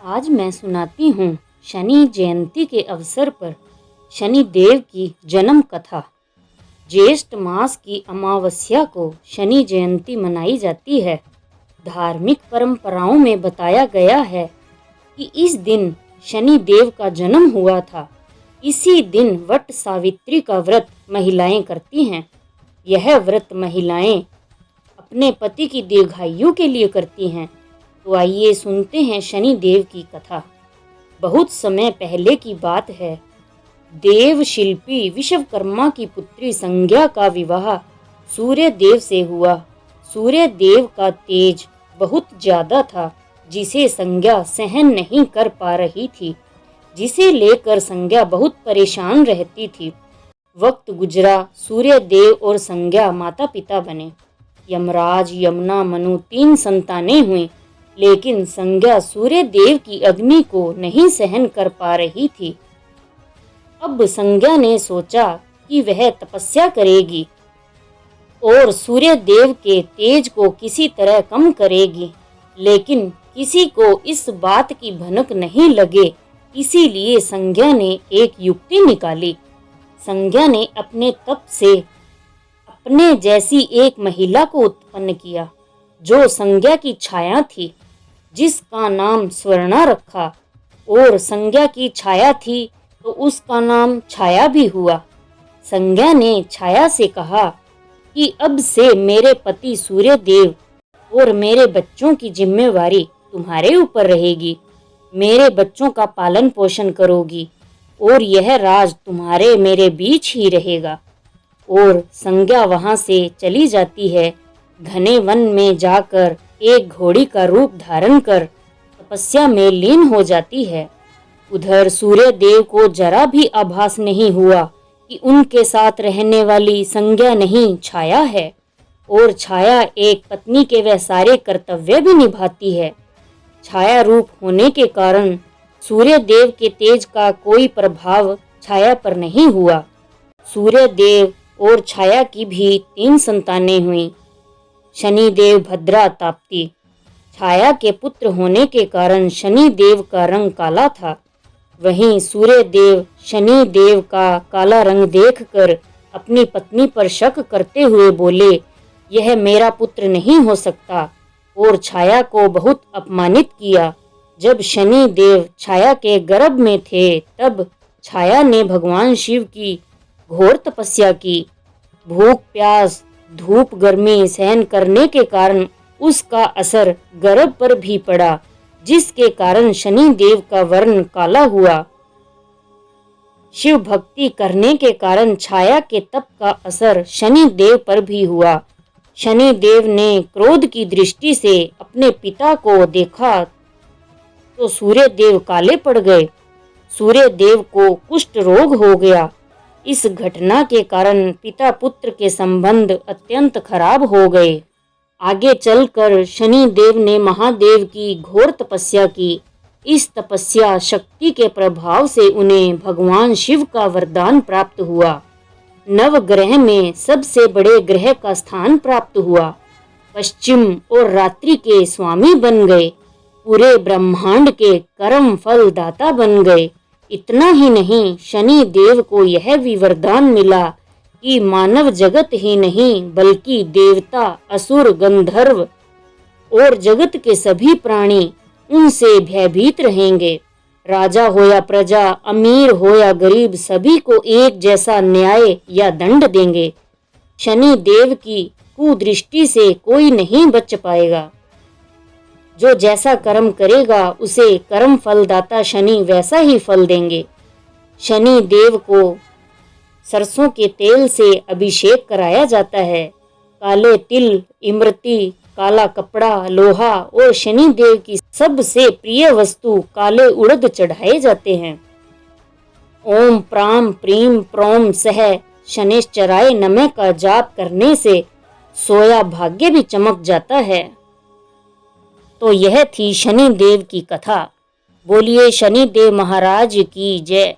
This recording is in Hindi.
आज मैं सुनाती हूँ शनि जयंती के अवसर पर शनि देव की जन्म कथा। ज्येष्ठ मास की अमावस्या को शनि जयंती मनाई जाती है। धार्मिक परंपराओं में बताया गया है कि इस दिन शनि देव का जन्म हुआ था। इसी दिन वट सावित्री का व्रत महिलाएं करती हैं। यह व्रत महिलाएं अपने पति की दीर्घायु के लिए करती हैं। तो आइए सुनते हैं शनि देव की कथा। बहुत समय पहले की बात है। देव शिल्पी विश्वकर्मा की पुत्री संज्ञा का विवाह सूर्य देव से हुआ। सूर्य देव का तेज बहुत ज्यादा था, जिसे संज्ञा सहन नहीं कर पा रही थी, जिसे लेकर संज्ञा बहुत परेशान रहती थी। वक्त गुजरा, सूर्य देव और संज्ञा माता पिता बने। यमराज, यमुना, मनु 3 संतानें हुई, लेकिन संज्ञा सूर्य देव की अग्नि को नहीं सहन कर पा रही थी। अब संज्ञा ने सोचा कि वह तपस्या करेगी और सूर्य देव के तेज को किसी तरह कम करेगी, लेकिन किसी को इस बात की भनक नहीं लगे। इसीलिए संज्ञा ने एक युक्ति निकाली। संज्ञा ने अपने तप से अपने जैसी एक महिला को उत्पन्न किया, जो संज्ञा की छाया थी, जिसका नाम स्वर्णा रखा। और संज्ञा की छाया थी तो उसका नाम छाया भी हुआ। संज्ञा ने छाया से कहा कि अब से मेरे पति सूर्य देव और मेरे बच्चों की जिम्मेवारी तुम्हारे ऊपर रहेगी। मेरे बच्चों का पालन पोषण करोगी और यह राज तुम्हारे मेरे बीच ही रहेगा। और संज्ञा वहां से चली जाती है। घने वन में जाकर एक घोड़ी का रूप धारण कर तपस्या में लीन हो जाती है। उधर सूर्य देव को जरा भी आभास नहीं हुआ कि उनके साथ रहने वाली संज्ञा नहीं, छाया है। और छाया एक पत्नी के वह सारे कर्तव्य भी निभाती है। छाया रूप होने के कारण सूर्य देव के तेज का कोई प्रभाव छाया पर नहीं हुआ। सूर्य देव और छाया की भी 3 संतानें हुईं। शनि देव, भद्रा, ताप्ती। छाया के पुत्र होने के कारण शनि देव का रंग काला था। वहीं सूर्य देव शनि देव का काला रंग देखकर अपनी पत्नी पर शक करते हुए बोले, यह मेरा पुत्र नहीं हो सकता, और छाया को बहुत अपमानित किया। जब शनि देव छाया के गर्भ में थे, तब छाया ने भगवान शिव की घोर तपस्या की। भूख, प्यास, धूप, गर्मी सहन करने के कारण उसका असर गर्भ पर भी पड़ा, जिसके कारण शनि देव का वर्ण काला हुआ। शिव भक्ति करने के कारण छाया के तप का असर शनि देव पर भी हुआ। शनि देव ने क्रोध की दृष्टि से अपने पिता को देखा तो सूर्य देव काले पड़ गए। सूर्य देव को कुष्ठ रोग हो गया। इस घटना के कारण पिता पुत्र के संबंध अत्यंत खराब हो गए। आगे चलकर शनि देव ने महादेव की घोर तपस्या की। इस तपस्या शक्ति के प्रभाव से उन्हें भगवान शिव का वरदान प्राप्त हुआ। नवग्रह में सबसे बड़े ग्रह का स्थान प्राप्त हुआ। पश्चिम और रात्रि के स्वामी बन गए। पूरे ब्रह्मांड के कर्म फल दाता बन गए। इतना ही नहीं, शनि देव को यह भी वरदान मिला कि मानव जगत ही नहीं, बल्कि देवता, असुर, गंधर्व और जगत के सभी प्राणी उनसे भयभीत रहेंगे। राजा हो या प्रजा, अमीर हो या गरीब, सभी को एक जैसा न्याय या दंड देंगे। शनि देव की कुदृष्टि से कोई नहीं बच पाएगा। जो जैसा कर्म करेगा उसे कर्म फलदाता शनि वैसा ही फल देंगे। शनि देव को सरसों के तेल से अभिषेक कराया जाता है। काले तिल, इमरती, काला कपड़ा, लोहा और शनि देव की सबसे प्रिय वस्तु काले उड़द चढ़ाए जाते हैं। ओम प्राम प्रीम प्रोम सह शनिश्चराय नमः का जाप करने से सोया भाग्य भी चमक जाता है। तो यह थी शनि देव की कथा। बोलिए शनि देव महाराज की जय।